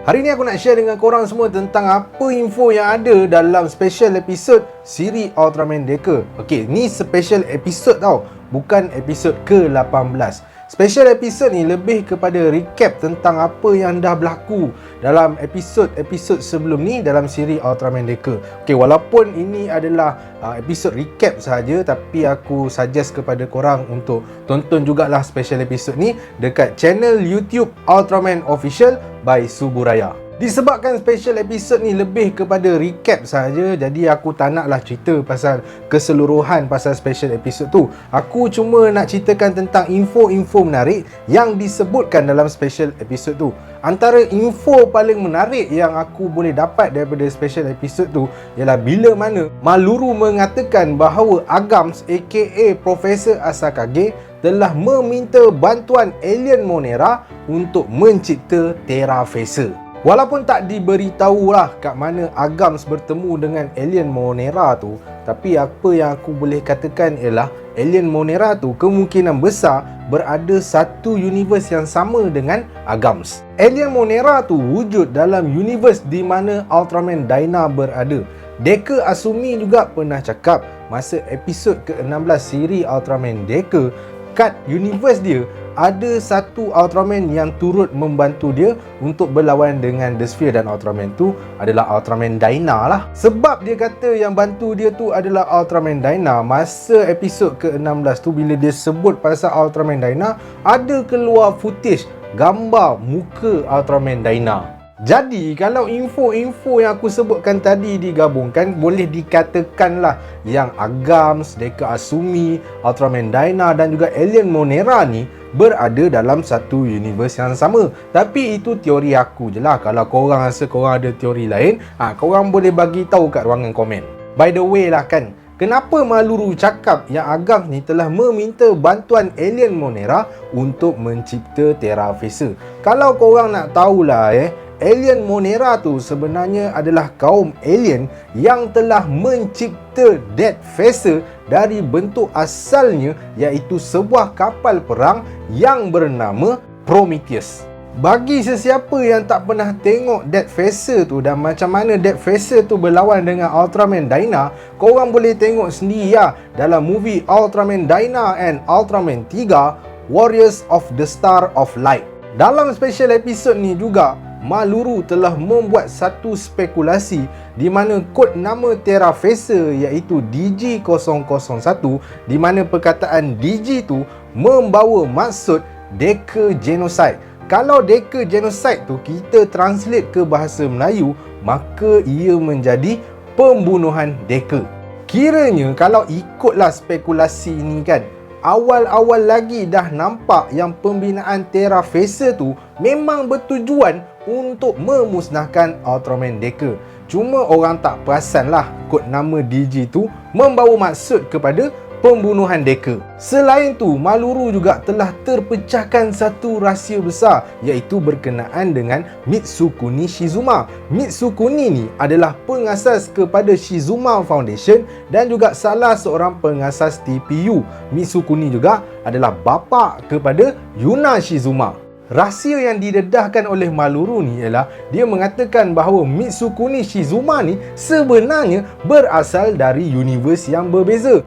Hari ni aku nak share dengan korang semua tentang apa info yang ada dalam special episode siri Ultraman Deca. Okey, ni special episode tau, bukan episod ke-18. Special episode ni lebih kepada recap tentang apa yang dah berlaku dalam episod-episod sebelum ni dalam siri Ultraman Deca. Okey, walaupun ini adalah episod recap sahaja, tapi aku suggest kepada korang untuk tonton jugalah special episode ni dekat channel YouTube Ultraman Official by Suburaya. Disebabkan special episode ni lebih kepada recap sahaja, jadi aku tak naklah cerita pasal keseluruhan pasal special episode tu. Aku cuma nak ceritakan tentang info-info menarik yang disebutkan dalam special episode tu. Antara info paling menarik yang aku boleh dapat daripada special episode tu ialah bila mana Maluru mengatakan bahawa Agams aka Profesor Asakage telah meminta bantuan alien Monera untuk mencipta Terra Facer. Walaupun tak diberitahulah kat mana Agams bertemu dengan alien Monera tu, tapi apa yang aku boleh katakan ialah alien Monera tu kemungkinan besar berada satu universe yang sama dengan Agams. Alien Monera tu wujud dalam universe di mana Ultraman Dyna berada. Deca Asumi juga pernah cakap masa episod ke-16 siri Ultraman Deca, kat universe dia ada satu Ultraman yang turut membantu dia untuk berlawan dengan The Sphere, dan Ultraman tu adalah Ultraman Dyna lah. Sebab dia kata yang bantu dia tu adalah Ultraman Dyna, masa episod ke-16 tu bila dia sebut pasal Ultraman Dyna, ada keluar footage gambar muka Ultraman Dyna. Jadi kalau info-info yang aku sebutkan tadi digabungkan, boleh dikatakanlah yang Agams, Deca Asumi, Ultraman Dyna dan juga alien Monera ni berada dalam satu universe yang sama. Tapi itu teori aku je lah. Kalau korang rasa korang ada teori lain, korang boleh bagi tahu kat ruangan komen. By the way lah kan, kenapa Maluru cakap yang Agams ni telah meminta bantuan alien Monera untuk mencipta Terra Facer? Kalau korang nak tahulah alien Monera tu sebenarnya adalah kaum alien yang telah mencipta Death Facer dari bentuk asalnya, iaitu sebuah kapal perang yang bernama Prometheus. Bagi sesiapa yang tak pernah tengok Death Facer tu dan macam mana Death Facer tu berlawan dengan Ultraman Dyna, korang boleh tengok sendiri ya dalam movie Ultraman Dyna and Ultraman 3 Warriors of the Star of Light. Dalam special episode ni juga, Maluru telah membuat satu spekulasi di mana kod nama Terra Facer iaitu DG001, di mana perkataan DG tu membawa maksud Deca Genocide. Kalau Deca Genocide tu kita translate ke bahasa Melayu, maka ia menjadi pembunuhan Deca. Kiranya kalau ikutlah spekulasi ini kan, awal-awal lagi dah nampak yang pembinaan Terra Facer tu memang bertujuan untuk memusnahkan Ultraman Deca. Cuma orang tak perasan lah kod nama DG tu membawa maksud kepada pembunuhan Deca. Selain tu, Maluru juga telah terpecahkan satu rahsia besar, iaitu berkenaan dengan Mitsukuni Shizuma. Mitsukuni ni adalah pengasas kepada Shizuma Foundation dan juga salah seorang pengasas TPU. Mitsukuni juga adalah bapa kepada Yuna Shizuma. Rahsia yang didedahkan oleh Maluru ni ialah dia mengatakan bahawa Mitsukuni Shizuma ni sebenarnya berasal dari universe yang berbeza.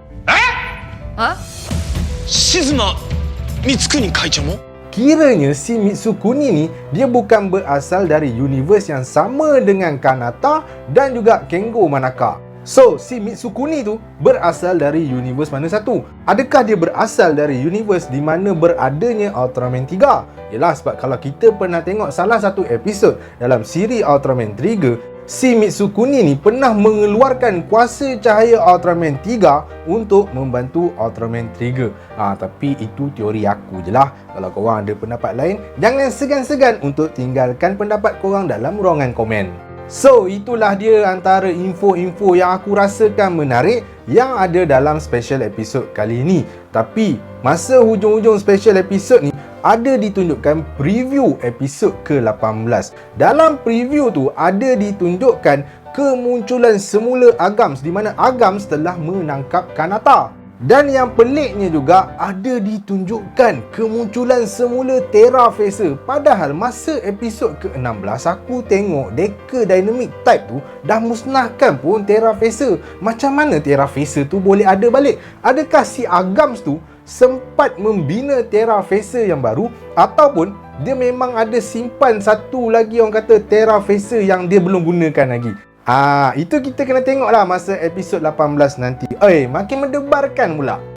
Shizuma Mitsukuni Kaichou mo? Kiranya si Mitsukuni ni dia bukan berasal dari universe yang sama dengan Kanata dan juga Kengo Manaka. So, si Mitsukuni tu berasal dari universe mana satu? Adakah dia berasal dari universe di mana beradanya Ultraman 3? Yalah, sebab kalau kita pernah tengok salah satu episod dalam siri Ultraman Trigger, si Mitsukuni ni pernah mengeluarkan kuasa cahaya Ultraman 3 untuk membantu Ultraman Trigger. Tapi itu teori aku je lah. Kalau korang ada pendapat lain, jangan segan-segan untuk tinggalkan pendapat korang dalam ruangan komen. So, itulah dia antara info-info yang aku rasakan menarik yang ada dalam special episode kali ini. Tapi, masa hujung-hujung special episode ni, ada ditunjukkan preview episod ke-18. Dalam preview tu, ada ditunjukkan kemunculan semula Agams, di mana Agams telah menangkap Kanata. Dan yang peliknya juga, ada ditunjukkan kemunculan semula Terra Phaser. Padahal masa episod ke-16 aku tengok Deca Dynamic Type tu dah musnahkan pun Terra Phaser. Macam mana Terra Phaser tu boleh ada balik? Adakah si Agams tu sempat membina Terra Phaser yang baru, ataupun dia memang ada simpan satu lagi orang kata Terra Phaser yang dia belum gunakan lagi? Itu kita kena tengok lah masa episod 18 nanti. Makin mendebarkan pula.